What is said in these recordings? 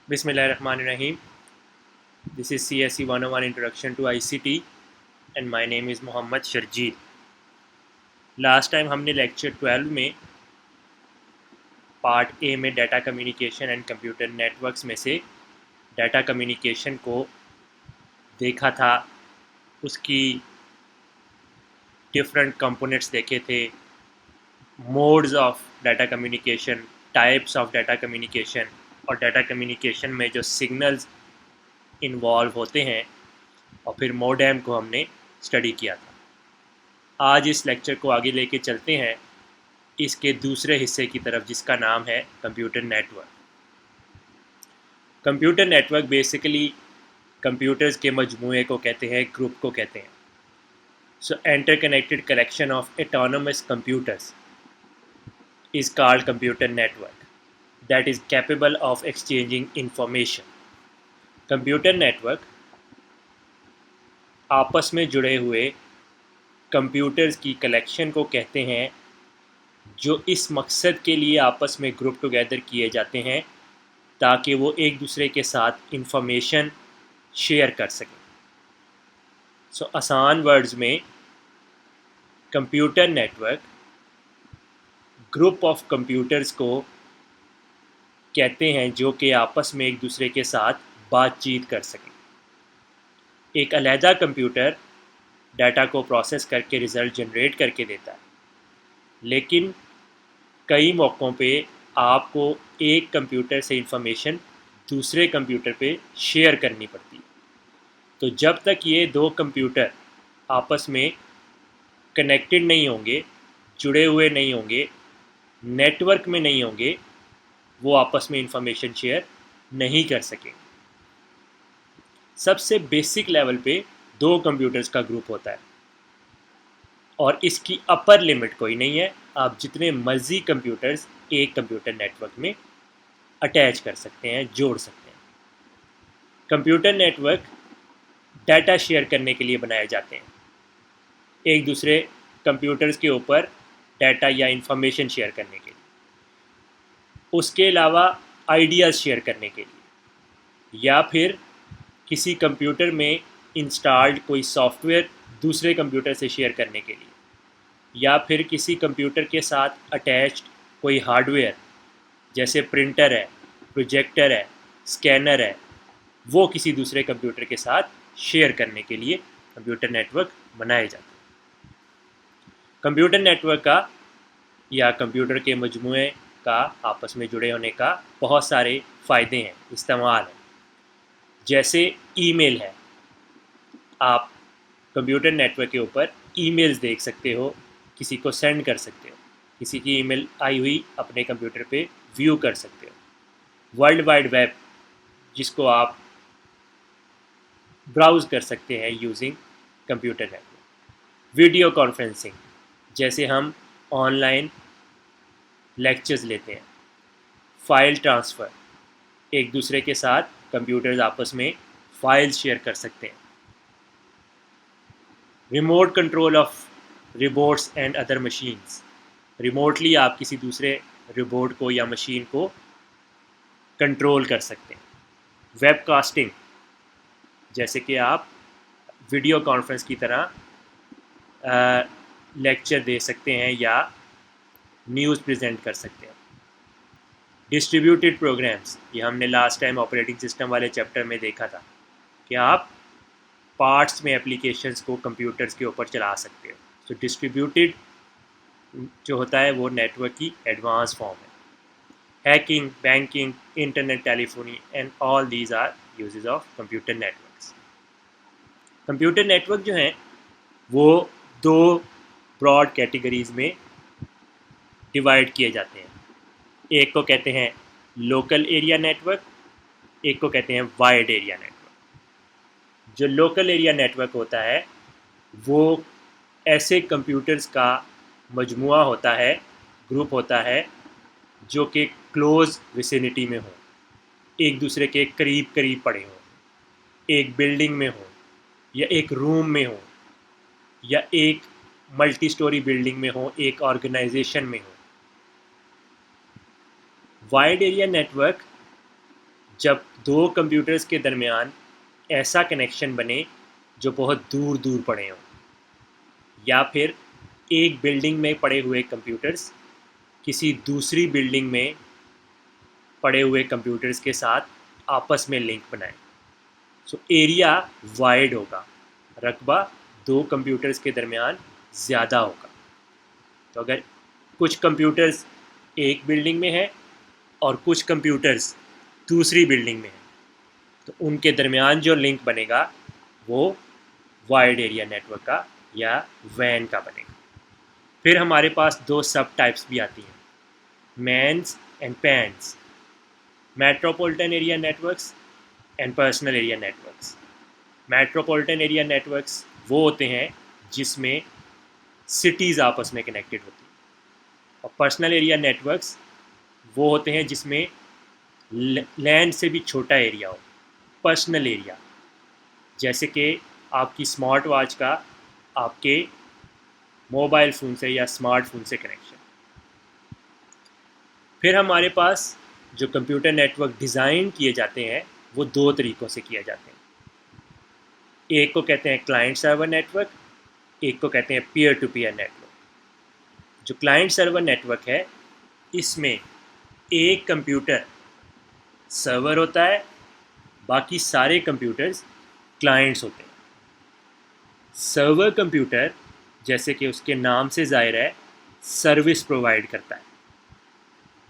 Bismillahirrahmanirrahim. This is CSE 101 Introduction to ICT and my name is Mohammad Sharjeel. Last time हमने lecture 12 में part A में data communication and computer networks में से data communication को देखा था, उसकी डिफरेंट कंपोनेंट्स देखे थे, modes of data communication, types of data communication और डाटा कम्युनिकेशन में जो सिग्नल्स इन्वॉल्व होते हैं, और फिर मोडेम को हमने स्टडी किया था. आज इस लेक्चर को आगे लेके चलते हैं इसके दूसरे हिस्से की तरफ, जिसका नाम है computer network. Computer network basically computers के मजमूए को कहते हैं, ग्रुप को कहते हैं. So interconnected collection of autonomous computers is called computer network that is capable of exchanging information. Computer network आपस में जुड़े हुए कंप्यूटर्स की कलेक्शन को कहते हैं, जो इस मकसद के लिए आपस में ग्रुप टुगेदर किए जाते हैं ताकि वो एक दूसरे के साथ इंफॉर्मेशन शेयर कर सकें. सो आसान वर्ड्स में computer network group of computers को कहते हैं जो कि आपस में एक दूसरे के साथ बातचीत कर सकें. एक अलहदा कंप्यूटर डाटा को प्रोसेस करके रिज़ल्ट जनरेट करके देता है, लेकिन कई मौक़ों पे आपको एक कंप्यूटर से इंफॉर्मेशन दूसरे कंप्यूटर पे शेयर करनी पड़ती है. तो जब तक ये दो कंप्यूटर आपस में कनेक्टेड नहीं होंगे, जुड़े हुए नहीं होंगे, नेटवर्क में नहीं होंगे, वो आपस में इंफॉर्मेशन शेयर नहीं कर सकेंगे. सबसे बेसिक लेवल पे दो कंप्यूटर्स का ग्रुप होता है और इसकी अपर लिमिट कोई नहीं है. आप जितने मर्जी कंप्यूटर्स एक कंप्यूटर नेटवर्क में अटैच कर सकते हैं, जोड़ सकते हैं. कंप्यूटर नेटवर्क डाटा शेयर करने के लिए बनाए जाते हैं, एक दूसरे कंप्यूटर्स के ऊपर डाटा या इंफॉर्मेशन शेयर करने के लिए, उसके अलावा आइडियाज़ शेयर करने के लिए, या फिर किसी कंप्यूटर में इंस्टॉल्ड कोई सॉफ्टवेयर दूसरे कंप्यूटर से शेयर करने के लिए, या फिर किसी कंप्यूटर के साथ अटैच्ड कोई हार्डवेयर जैसे प्रिंटर है, प्रोजेक्टर है, स्कैनर है, वो किसी दूसरे कंप्यूटर के साथ शेयर करने के लिए कंप्यूटर नेटवर्क बनाए जाते हैं. कंप्यूटर नेटवर्क का या कंप्यूटर के मजमूए का आपस में जुड़े होने का बहुत सारे फ़ायदे हैं, इस्तेमाल हैं. जैसे ईमेल है, आप कंप्यूटर नेटवर्क के ऊपर ईमेल्स देख सकते हो, किसी को सेंड कर सकते हो, किसी की ईमेल आई हुई अपने कंप्यूटर पे व्यू कर सकते हो. वर्ल्ड वाइड वेब, जिसको आप ब्राउज़ कर सकते हैं using computer network. Video conferencing, जैसे हम ऑनलाइन लेक्चर्स लेते हैं. फ़ाइल ट्रांसफ़र, एक दूसरे के साथ कंप्यूटर्स आपस में फ़ाइल्स शेयर कर सकते हैं. Remote control of robots and other machines, remotely आप किसी दूसरे रोबोट को या मशीन को कंट्रोल कर सकते हैं. वेबकास्टिंग, जैसे कि आप वीडियो कॉन्फ्रेंस की तरह लेक्चर दे सकते हैं या न्यूज़ प्रेजेंट कर सकते हैं. डिस्ट्रीब्यूटेड प्रोग्राम्स, ये हमने लास्ट टाइम ऑपरेटिंग सिस्टम वाले चैप्टर में देखा था कि आप पार्ट्स में एप्लीकेशंस को कंप्यूटर्स के ऊपर चला सकते हो. तो डिस्ट्रीब्यूटेड जो होता है वो नेटवर्क की एडवांस फॉर्म है. Hacking, banking, internet telephony and all these are uses of computer networks. Computer network जो हैं वो दो ब्रॉड कैटेगरीज़ में डिवाइड किए जाते हैं. एक को कहते हैं लोकल एरिया नेटवर्क, एक को कहते हैं वाइड एरिया नेटवर्क. जो लोकल एरिया नेटवर्क होता है वो ऐसे कंप्यूटर्स का मजमुआ होता है, ग्रुप होता है, जो कि क्लोज विसिनिटी में हो, एक दूसरे के करीब करीब पड़े हों, एक बिल्डिंग में हो, या एक रूम में हो, या एक मल्टी स्टोरी बिल्डिंग में हो, एक ऑर्गेनाइजेशन में हो. वाइड एरिया नेटवर्क जब दो कंप्यूटर्स के दरमियान ऐसा कनेक्शन बने जो बहुत दूर दूर पड़े हों, या फिर एक बिल्डिंग में पड़े हुए कंप्यूटर्स किसी दूसरी बिल्डिंग में पड़े हुए कंप्यूटर्स के साथ आपस में लिंक बनाएं। सो एरिया वाइड होगा, रकबा दो कंप्यूटर्स के दरमियान ज़्यादा होगा। तो अगर कुछ कंप्यूटर्स एक बिल्डिंग में है और कुछ कंप्यूटर्स दूसरी बिल्डिंग में है, तो उनके दरमियान जो लिंक बनेगा वो वाइड एरिया नेटवर्क का या वैन का बनेगा। फिर हमारे पास दो सब टाइप्स भी आती हैं, MANs and PANs, metropolitan area networks and personal area networks. Metropolitan area networks वो होते हैं जिसमें सिटीज़ आपस में कनेक्टेड होती हैं, और पर्सनल एरिया नेटवर्क्स वो होते हैं जिसमें लैंड से भी छोटा एरिया हो, पर्सनल एरिया, जैसे कि आपकी स्मार्ट वॉच का आपके मोबाइल फ़ोन से या स्मार्टफोन से कनेक्शन। फिर हमारे पास जो कंप्यूटर नेटवर्क डिज़ाइन किए जाते हैं वो दो तरीक़ों से किए जाते हैं। एक को कहते हैं क्लाइंट सर्वर नेटवर्क, एक को कहते हैं पीयर टू पीयर नेटवर्क। जो क्लाइंट सर्वर नेटवर्क है इसमें एक कंप्यूटर सर्वर होता है, बाकी सारे कंप्यूटर्स क्लाइंट्स होते हैं। सर्वर कंप्यूटर, जैसे कि उसके नाम से ज़ाहिर है, सर्विस प्रोवाइड करता है।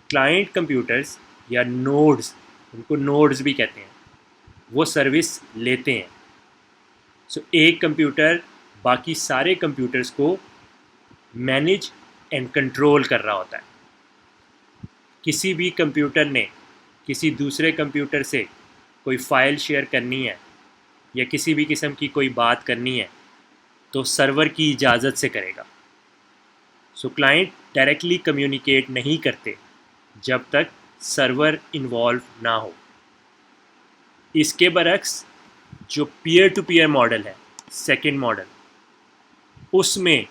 क्लाइंट कंप्यूटर्स या नोड्स, उनको नोड्स भी कहते हैं, वो सर्विस लेते हैं। सो एक कंप्यूटर बाकी सारे कंप्यूटर्स को मैनेज एंड कंट्रोल कर रहा होता है। किसी भी कंप्यूटर ने किसी दूसरे कंप्यूटर से कोई फ़ाइल शेयर करनी है या किसी भी किस्म की कोई बात करनी है तो सर्वर की इजाज़त से करेगा। सो क्लाइंट डायरेक्टली कम्युनिकेट नहीं करते जब तक सर्वर इन्वॉल्व ना हो। इसके बरक्स जो पीयर टू पीयर मॉडल है, सेकंड मॉडल, उसमें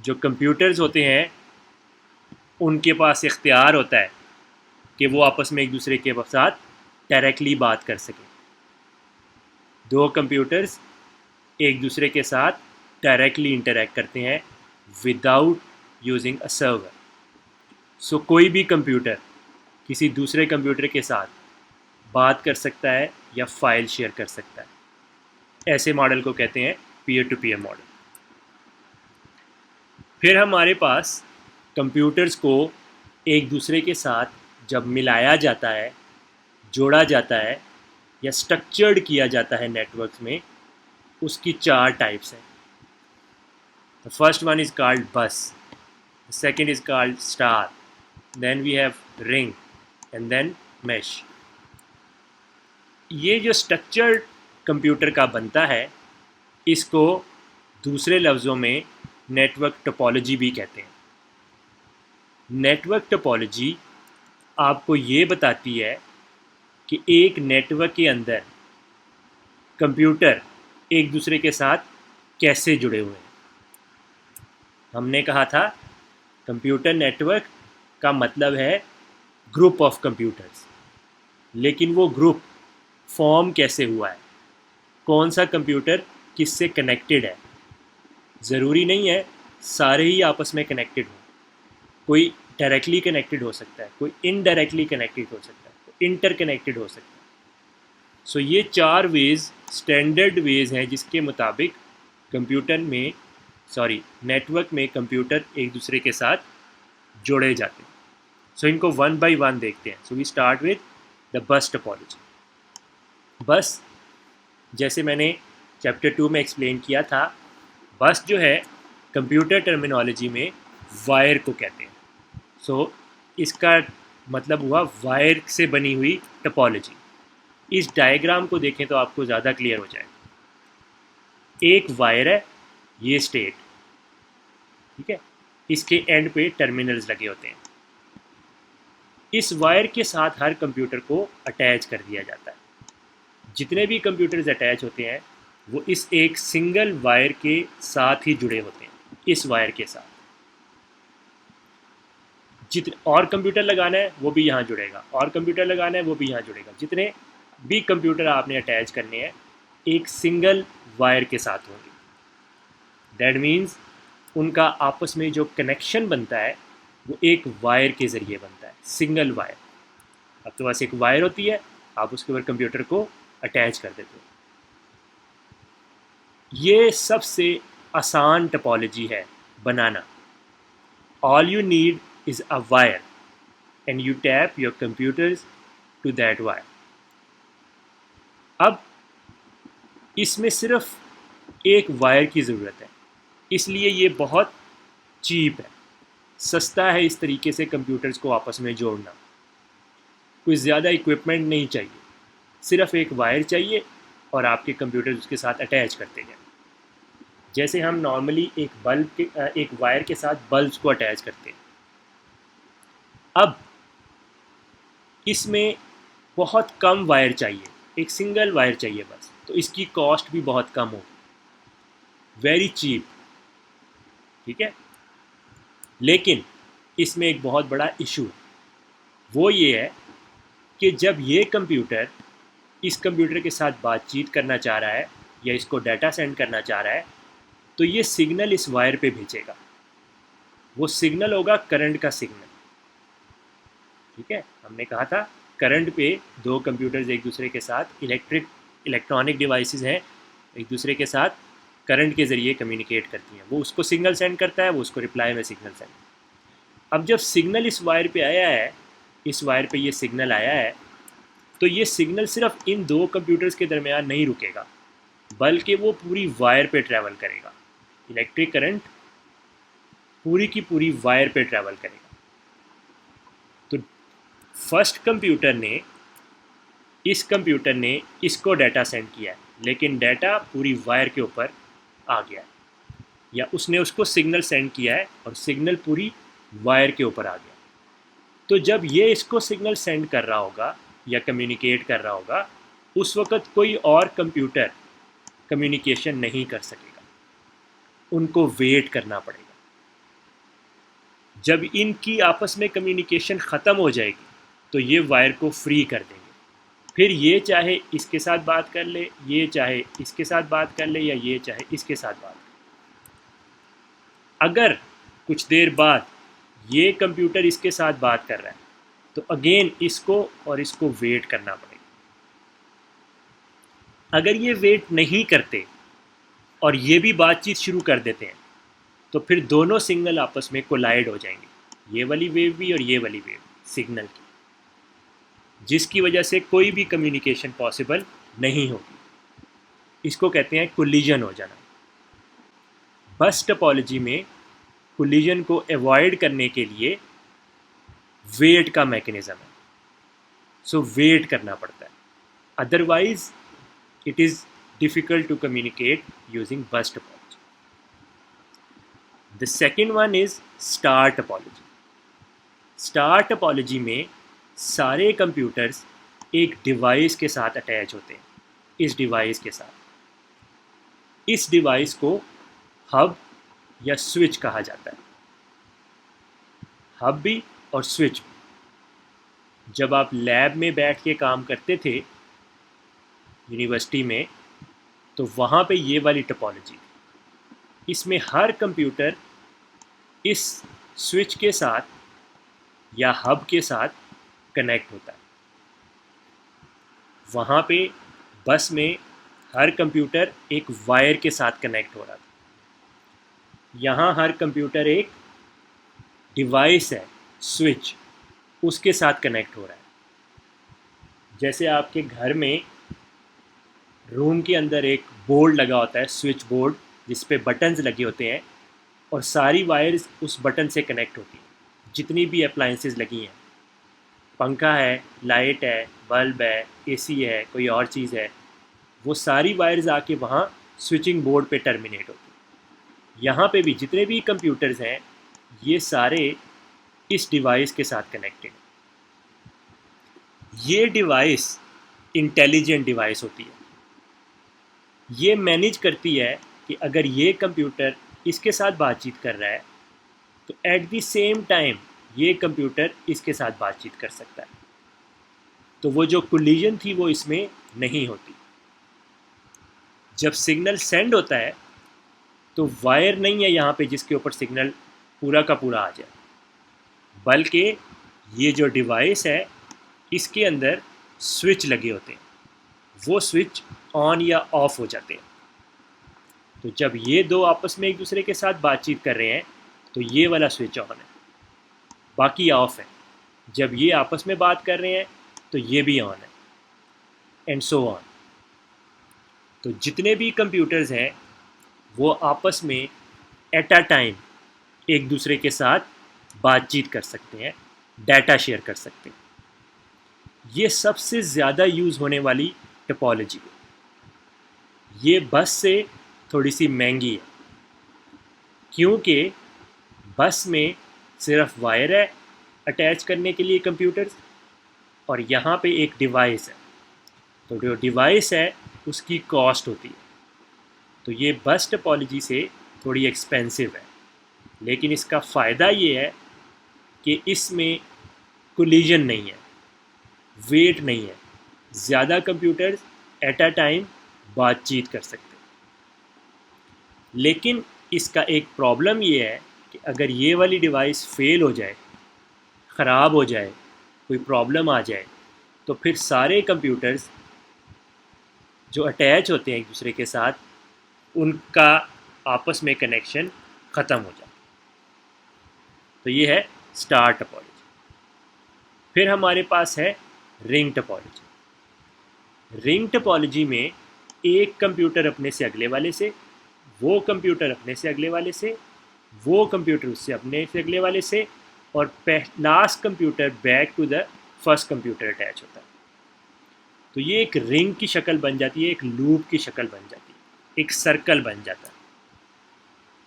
जो कंप्यूटर्स होते हैं उनके पास इख्तियार होता है कि वो आपस में एक दूसरे के साथ डायरेक्टली बात कर सकें। दो कंप्यूटर्स एक दूसरे के साथ डायरेक्टली इंटरेक्ट करते हैं विदाउट यूजिंग अ सर्वर। सो कोई भी कंप्यूटर किसी दूसरे कंप्यूटर के साथ बात कर सकता है या फाइल शेयर कर सकता है। ऐसे मॉडल को कहते हैं पीयर टू पीयर मॉडल। फिर हमारे पास कंप्यूटर्स को एक दूसरे के साथ जब मिलाया जाता है, जोड़ा जाता है या स्ट्रक्चर्ड किया जाता है नेटवर्क्स में, उसकी चार टाइप्स हैं। The first one is called bus, the second is called star, then we have ring and then mesh. ये जो स्ट्रक्चर्ड कंप्यूटर का बनता है इसको दूसरे लफ्ज़ों में नेटवर्क टोपोलॉजी भी कहते हैं। नेटवर्क टोपोलॉजी आपको ये बताती है कि एक नेटवर्क के अंदर कंप्यूटर एक दूसरे के साथ कैसे जुड़े हुए हैं। हमने कहा था कंप्यूटर नेटवर्क का मतलब है ग्रुप ऑफ कंप्यूटर्स, लेकिन वो ग्रुप फॉर्म कैसे हुआ है, कौन सा कंप्यूटर किससे कनेक्टेड है। ज़रूरी नहीं है सारे ही आपस में कनेक्टेड हो, कोई डायरेक्टली कनेक्टेड हो सकता है, कोई इनडायरेक्टली कनेक्टेड हो सकता है, कोई इंटर कनेक्टेड हो सकता है। सो ये चार वेज़ स्टैंडर्ड वेज़ हैं जिसके मुताबिक नेटवर्क में कंप्यूटर एक दूसरे के साथ जोड़े जाते हैं। सो इनको वन बाय वन देखते हैं। So we start with the bus topology. Bus, जैसे मैंने चैप्टर 2 में एक्सप्लेन किया था, बस जो है कंप्यूटर टर्मिनोलॉजी में वायर को कहते हैं। सो इसका मतलब हुआ वायर से बनी हुई टोपोलॉजी। इस डायग्राम को देखें तो आपको ज़्यादा क्लियर हो जाएगा। एक वायर है, ये स्टेट, ठीक है, इसके एंड पे टर्मिनल्स लगे होते हैं। इस वायर के साथ हर कंप्यूटर को अटैच कर दिया जाता है। जितने भी कंप्यूटर्स अटैच होते हैं वो इस एक सिंगल वायर के साथ ही जुड़े होते हैं, इस वायर के साथ। जितने और कंप्यूटर लगाना है वो भी यहाँ जुड़ेगा, और कंप्यूटर लगाना है वो भी यहाँ जुड़ेगा। जितने भी कंप्यूटर आपने अटैच करने हैं एक सिंगल वायर के साथ होंगे। दैट मीन्स उनका आपस में जो कनेक्शन बनता है वो एक वायर के ज़रिए बनता है, सिंगल वायर। आपके पास एक वायर होती है, आप उसके ऊपर कंप्यूटर को अटैच कर देते हो। ये सबसे आसान टोपोलॉजी है बनाना। All you need is a wire and you tap your computers to that wire. अब इसमें सिर्फ एक वायर की ज़रूरत है, इसलिए ये बहुत चीप है, सस्ता है इस तरीके से कंप्यूटर्स को आपस में जोड़ना। कोई ज़्यादा इक्विपमेंट नहीं चाहिए, सिर्फ एक वायर चाहिए और आपके कंप्यूटर उसके साथ अटैच करते जाएं। जैसे हम नॉर्मली एक वायर के साथ बल्ब्स को अटैच करते हैं। अब इसमें बहुत कम वायर चाहिए, एक सिंगल वायर चाहिए बस, तो इसकी कॉस्ट भी बहुत कम होगी, वेरी चीप। ठीक है, लेकिन इसमें एक बहुत बड़ा इशू है, वो ये है कि जब ये कंप्यूटर इस कंप्यूटर के साथ बातचीत करना चाह रहा है या इसको डाटा सेंड करना चाह रहा है, तो ये सिग्नल इस वायर पे भेजेगा। वो सिग्नल होगा करंट का सिग्नल। ठीक है, हमने कहा था करंट पे दो कंप्यूटर्स एक दूसरे के साथ इलेक्ट्रॉनिक डिवाइसेस हैं, एक दूसरे के साथ करंट के ज़रिए कम्युनिकेट करती हैं। वो उसको सिग्नल सेंड करता है, वो उसको रिप्लाई में सिग्नल सेंड। अब जब सिग्नल इस वायर पे आया है, इस वायर पे ये सिग्नल आया है, तो ये सिग्नल सिर्फ इन दो कंप्यूटर्स के दरमियान नहीं रुकेगा, बल्कि वो पूरी वायर पे ट्रैवल करेगा। इलेक्ट्रिक करंट पूरी की पूरी वायर पे ट्रैवल करेगा। तो फर्स्ट कंप्यूटर ने इसको डाटा सेंड किया है, लेकिन डाटा पूरी वायर के ऊपर आ गया है, या उसने उसको सिग्नल सेंड किया है और सिग्नल पूरी वायर के ऊपर आ गया। तो जब ये इसको सिग्नल सेंड कर रहा होगा या कम्युनिकेट कर रहा होगा, उस वक़्त कोई और कंप्यूटर कम्युनिकेशन नहीं कर सकेगा, उनको वेट करना पड़ेगा। जब इनकी आपस में कम्युनिकेशन ख़त्म हो जाएगी तो ये वायर को फ्री कर देंगे। फिर ये चाहे इसके साथ बात कर ले, ये चाहे इसके साथ बात कर ले, या ये चाहे इसके साथ बात कर ले। अगर कुछ देर बाद ये कंप्यूटर इसके साथ बात कर रहा है तो अगेन इसको और इसको वेट करना पड़ेगा। अगर ये वेट नहीं करते और ये भी बातचीत शुरू कर देते हैं तो फिर दोनों सिग्नल आपस में कोलाइड हो जाएंगे, ये वाली वेव भी और ये वाली वेव सिग्नल की, जिसकी वजह से कोई भी कम्युनिकेशन पॉसिबल नहीं होगी। इसको कहते हैं कोलिजन हो जाना। बस टोपोलॉजी में कोलिजन को अवॉइड करने के लिए वेट का मैकेनिज़्म है, सो वेट करना पड़ता है, otherwise it is difficult to communicate using bus topology. The second one is star topology. Star topology में सारे कंप्यूटर्स एक डिवाइस के साथ अटैच होते हैं, इस डिवाइस के साथ। इस डिवाइस को हब या स्विच कहा जाता है, हब भी और स्विच भी। जब आप लैब में बैठ के काम करते थे यूनिवर्सिटी में, तो वहाँ पे ये वाली टोपोलॉजी थी। इसमें हर कंप्यूटर इस स्विच के साथ या हब के साथ कनेक्ट होता है। वहाँ पे बस में हर कंप्यूटर एक वायर के साथ कनेक्ट हो रहा था, यहाँ हर कंप्यूटर एक डिवाइस है स्विच, उसके साथ कनेक्ट हो रहा है। जैसे आपके घर में रूम के अंदर एक बोर्ड लगा होता है, स्विच बोर्ड, जिस पे बटन्स लगे होते हैं और सारी वायर्स उस बटन से कनेक्ट होती हैं। जितनी भी अप्लाइंसेस लगी हैं, पंखा है, लाइट है, बल्ब है, एसी है, कोई और चीज़ है, वो सारी वायर्स आके वहाँ स्विचिंग बोर्ड पे टर्मिनेट होती हैं। यहाँ पे भी जितने भी कंप्यूटर्स हैं ये सारे इस डिवाइस के साथ कनेक्टेड हैं। ये डिवाइस इंटेलिजेंट डिवाइस होती है, ये मैनेज करती है कि अगर ये कंप्यूटर इसके साथ बातचीत कर रहा है तो एट द सेम टाइम ये कंप्यूटर इसके साथ बातचीत कर सकता है। तो वो जो कोलिजन थी वो इसमें नहीं होती। जब सिग्नल सेंड होता है तो वायर नहीं है यहाँ पे जिसके ऊपर सिग्नल पूरा का पूरा आ जाए, बल्कि ये जो डिवाइस है इसके अंदर स्विच लगे होते हैं, वो स्विच ऑन या ऑफ हो जाते हैं। तो जब ये दो आपस में एक दूसरे के साथ बातचीत कर रहे हैं तो ये वाला स्विच ऑन है, बाकी ऑफ है। जब ये आपस में बात कर रहे हैं तो ये भी ऑन है, एंड सो ऑन। तो जितने भी कंप्यूटर्स हैं वो आपस में एट अ टाइम एक दूसरे के साथ बातचीत कर सकते हैं, डाटा शेयर कर सकते हैं। ये सबसे ज़्यादा यूज़ होने वाली टोपोलॉजी है। ये बस से थोड़ी सी महंगी है, क्योंकि बस में सिर्फ वायर है अटैच करने के लिए कंप्यूटर्स, और यहाँ पे एक डिवाइस है। तो जो डिवाइस है उसकी कॉस्ट होती है। तो ये बस टोपोलॉजी से थोड़ी एक्सपेंसिव है, लेकिन इसका फ़ायदा ये है कि इसमें कोलिजन नहीं है, वेट नहीं है, ज़्यादा कंप्यूटर्स एट अ टाइम बातचीत कर सकते हैं। लेकिन इसका एक प्रॉब्लम ये है कि अगर ये वाली डिवाइस फेल हो जाए, ख़राब हो जाए, कोई प्रॉब्लम आ जाए, तो फिर सारे कंप्यूटर्स जो अटैच होते हैं एक दूसरे के साथ, उनका आपस में कनेक्शन ख़त्म हो जाता है। तो ये है स्टार टोपोलॉजी। फिर हमारे पास है रिंग टोपोलॉजी। रिंग टोपोलॉजी में एक कंप्यूटर अपने से अगले वाले से, वो कंप्यूटर अपने से अगले वाले से, वो कंप्यूटर उससे अपने से अगले वाले से, और last computer back to the first computer attach होता है। तो ये एक रिंग की शक्ल बन जाती है, एक लूप की शक्ल बन जाती है, एक सर्कल बन जाता है।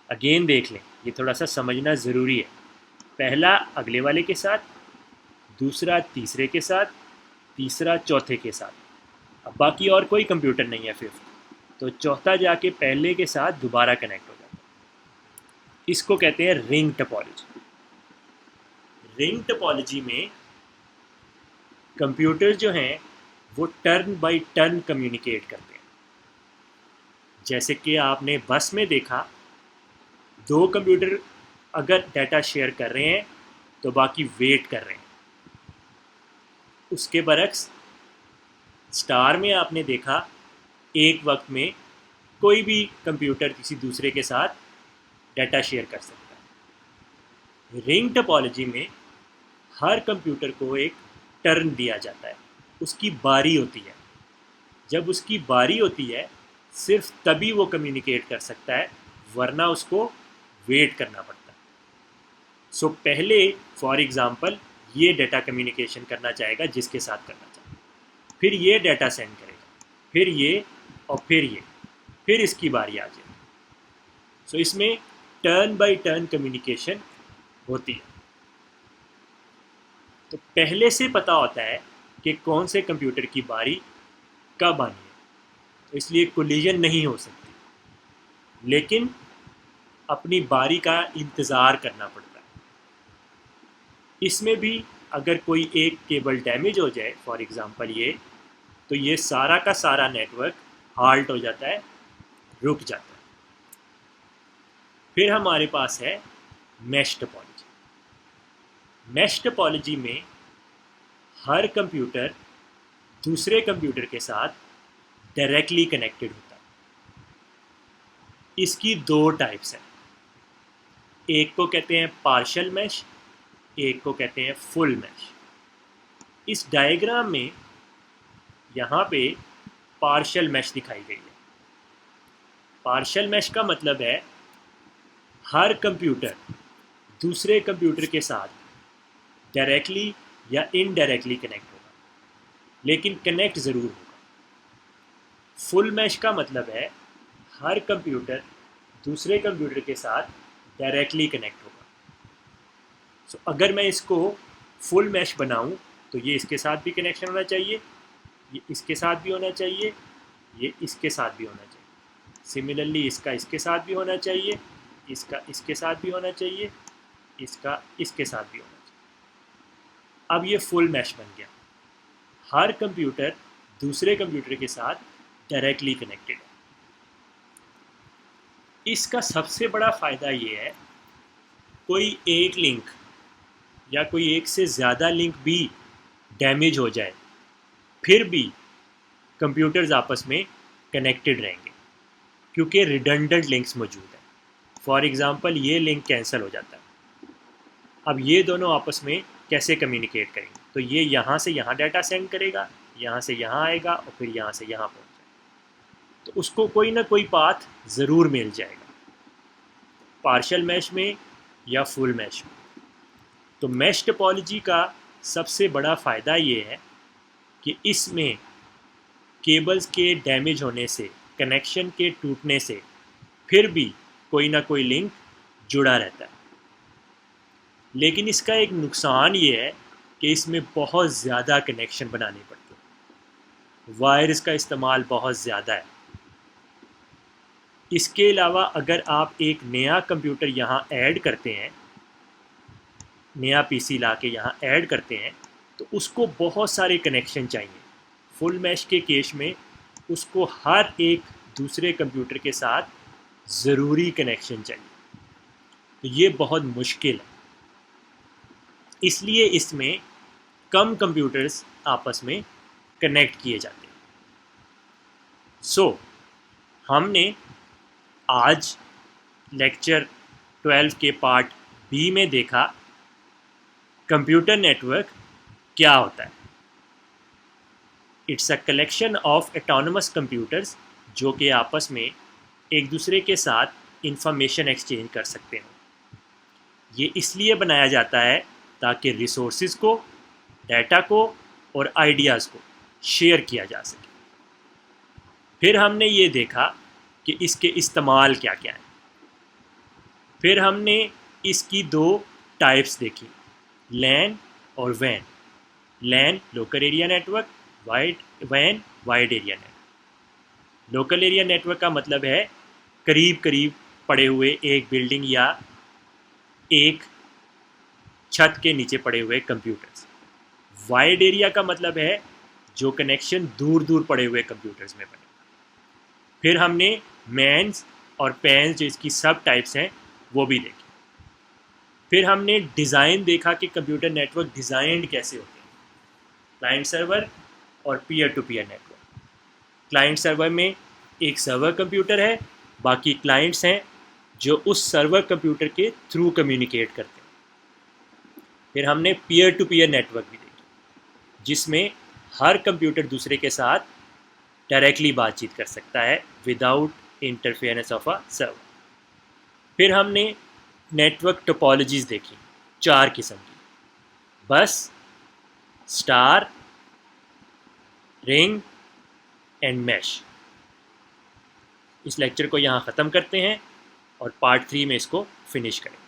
अगेन देख लें, ये थोड़ा सा समझना ज़रूरी है। पहला अगले वाले के साथ, दूसरा तीसरे के साथ, तीसरा चौथे के साथ। अब बाकी और कोई कंप्यूटर नहीं है फिफ्थ, तो चौथा जाके पहले के साथ दोबारा कनेक्ट हो जाता है। इसको कहते हैं रिंग टोपोलॉजी। रिंग टोपोलॉजी में कंप्यूटर जो हैं वो टर्न बाय टर्न कम्युनिकेट करते हैं। जैसे कि आपने बस में देखा, दो कंप्यूटर अगर डाटा शेयर कर रहे हैं तो बाकी वेट कर रहे हैं। उसके बरक्स स्टार में आपने देखा, एक वक्त में कोई भी कंप्यूटर किसी दूसरे के साथ डाटा शेयर कर सकता है। रिंग टोपोलॉजी में हर कंप्यूटर को एक टर्न दिया जाता है, उसकी बारी होती है। जब उसकी बारी होती है सिर्फ तभी वो कम्युनिकेट कर सकता है, वरना उसको वेट करना पड़ता है। सो पहले फॉर एग्ज़ाम्पल ये डाटा कम्युनिकेशन करना चाहेगा जिसके साथ करना चाहेगा, फिर ये डाटा सेंड करेगा, फिर ये, और फिर ये, फिर इसकी बारी आ जाएगी। सो इसमें टर्न बाय टर्न कम्युनिकेशन होती है। तो पहले से पता होता है कि कौन से कंप्यूटर की बारी कब आनी है, तो इसलिए कोलिजन नहीं हो सकती, लेकिन अपनी बारी का इंतज़ार करना पड़ता है। इसमें भी अगर कोई एक केबल डैमेज हो जाए, फॉर एग्ज़ाम्पल ये, तो ये सारा का सारा नेटवर्क हाल्ट हो जाता है, रुक जाता है। फिर हमारे पास है मैश टोपोलॉजी। मैश टोपोलॉजी में हर कंप्यूटर दूसरे कंप्यूटर के साथ डायरेक्टली कनेक्टेड होता है। इसकी दो टाइप्स हैं, एक को कहते हैं पार्शियल मैश, एक को कहते हैं फुल मैश। इस डायग्राम में यहाँ पे पार्शियल मैश दिखाई गई है। पार्शियल मैश का मतलब है हर कंप्यूटर दूसरे कंप्यूटर के साथ डायरेक्टली या इनडायरेक्टली कनेक्ट होगा, लेकिन कनेक्ट ज़रूर होगा। फुल मैश का मतलब है हर कंप्यूटर दूसरे कंप्यूटर के साथ डायरेक्टली कनेक्ट होगा। सो अगर मैं इसको फुल मैश बनाऊं तो ये इसके साथ भी कनेक्शन होना चाहिए, ये इसके साथ भी होना चाहिए, ये इसके साथ भी होना चाहिए। सिमिलरली इसका इसके साथ भी होना चाहिए, इसका इसके साथ भी होना चाहिए, इसका इसके साथ भी होना चाहिए। अब ये फुल मैश बन गया, हर कंप्यूटर दूसरे कंप्यूटर के साथ डायरेक्टली कनेक्टेड है। इसका सबसे बड़ा फ़ायदा ये है, कोई एक लिंक या कोई एक से ज़्यादा लिंक भी डैमेज हो जाए फिर भी कंप्यूटर्स आपस में कनेक्टेड रहेंगे, क्योंकि रिडंडेंट लिंक्स मौजूद हैं। फॉर एग्ज़ाम्पल ये लिंक कैंसिल हो जाता है, अब ये दोनों आपस में कैसे कम्युनिकेट करेंगे? तो ये यहाँ से यहाँ डाटा सेंड करेगा, यहाँ से यहाँ आएगा और फिर यहाँ से यहाँ पहुँच जाएगा, तो उसको कोई ना कोई पाथ ज़रूर मिल जाएगा, पार्शियल मैश में या फुल मैश में। तो मैश टोपोलॉजी का सबसे बड़ा फ़ायदा ये है कि इसमें केबल्स के डैमेज होने से, कनेक्शन के टूटने से फिर भी कोई ना कोई लिंक जुड़ा रहता है। लेकिन इसका एक नुकसान ये है कि इसमें बहुत ज़्यादा कनेक्शन बनाने पड़ते हैं, वायर्स का इस्तेमाल बहुत ज़्यादा है। इसके अलावा अगर आप एक नया कंप्यूटर यहाँ ऐड करते हैं, नया पीसी ला के यहाँ ऐड करते हैं, तो उसको बहुत सारे कनेक्शन चाहिए। फुल मैश के केस में उसको हर एक दूसरे कंप्यूटर के साथ ज़रूरी कनेक्शन चाहिए, तो ये बहुत मुश्किल है। इसलिए इसमें कम कंप्यूटर्स आपस में कनेक्ट किए जाते हैं। हमने आज लेक्चर 12 के पार्ट बी में देखा कंप्यूटर नेटवर्क क्या होता है। It's a collection of autonomous computers जो कि आपस में एक दूसरे के साथ इंफॉर्मेशन एक्सचेंज कर सकते हैं। ये इसलिए बनाया जाता है ताकि रिसोर्सेज को, डाटा को और आइडियाज़ को शेयर किया जा सके। फिर हमने ये देखा कि इसके इस्तेमाल क्या क्या हैं। फिर हमने इसकी दो टाइप्स देखी, लैन और वैन। लैन लोकल एरिया नेटवर्क, वैन wide area network. Local area network का मतलब है करीब करीब पड़े हुए एक बिल्डिंग या एक छत के नीचे पड़े हुए कंप्यूटर्स। वाइड एरिया का मतलब है जो कनेक्शन दूर दूर पड़े हुए कंप्यूटर्स में बने। फिर हमने मैन्स और पैन्स जो इसकी सब टाइप्स हैं वो भी देखी। फिर हमने डिज़ाइन देखा कि कंप्यूटर नेटवर्क डिज़ाइंड कैसे होते हैं, क्लाइंट सर्वर और peer to peer network. Client server में एक सर्वर कंप्यूटर है, बाकी क्लाइंट्स हैं जो उस सर्वर कंप्यूटर के थ्रू कम्युनिकेट करते हैं। फिर हमने पीयर टू पीयर नेटवर्क भी देखी, जिसमें हर कंप्यूटर दूसरे के साथ डायरेक्टली बातचीत कर सकता है without interference of a server. फिर हमने नेटवर्क टोपोलॉजीज़ देखी, 4 किस्म की, बस, स्टार, रिंग एंड मैश। इस लेक्चर को यहाँ ख़त्म करते हैं और पार्ट 3 में इसको फिनिश करेंगे।